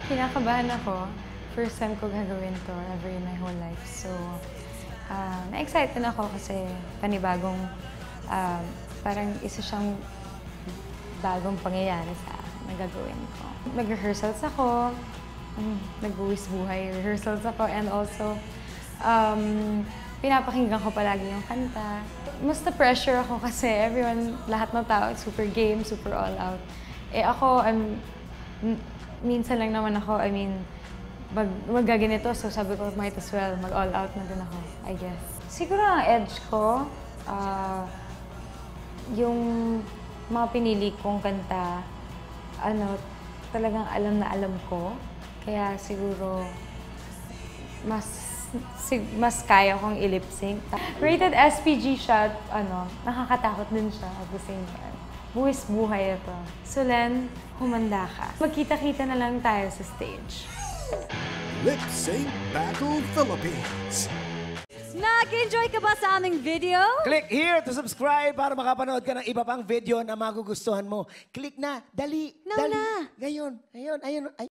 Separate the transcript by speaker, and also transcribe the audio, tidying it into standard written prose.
Speaker 1: Kinakabahan ako. First time ko gagawin to ever in my whole life. So, na-excited ako kasi panibagong, parang isa siyang bagong pangyayari sa akin na gagawin ko. Nag-rehearsals ako, nagbuwis buhay rehearsals ako, and also, pinapakinggan ko palagi yung kanta. Mas na-pressure ako kasi lahat ng tao, super game, super all out. Eh ako, minsan lang naman ako, magaganito, so sabi ko, might as well, mag-all out na din ako, I guess. Siguro ang edge ko, yung mga pinili kong kanta, talagang alam na alam ko. Kaya siguro, mas kaya kong i-lip-sync. Rated SPG siya, nakakatakot din siya at the same time. Buwis buhay ito. So Len, humanda ka. Magkita-kita na lang tayo sa stage.
Speaker 2: Lip Sync Battle Philippines.
Speaker 3: Nag-enjoy ka ba sa aming video?
Speaker 4: Click here to subscribe para makapanood ka ng iba pang video na magugustuhan mo. Click na, dali,
Speaker 3: Now
Speaker 4: dali.
Speaker 3: na.
Speaker 4: Ngayon, ayun.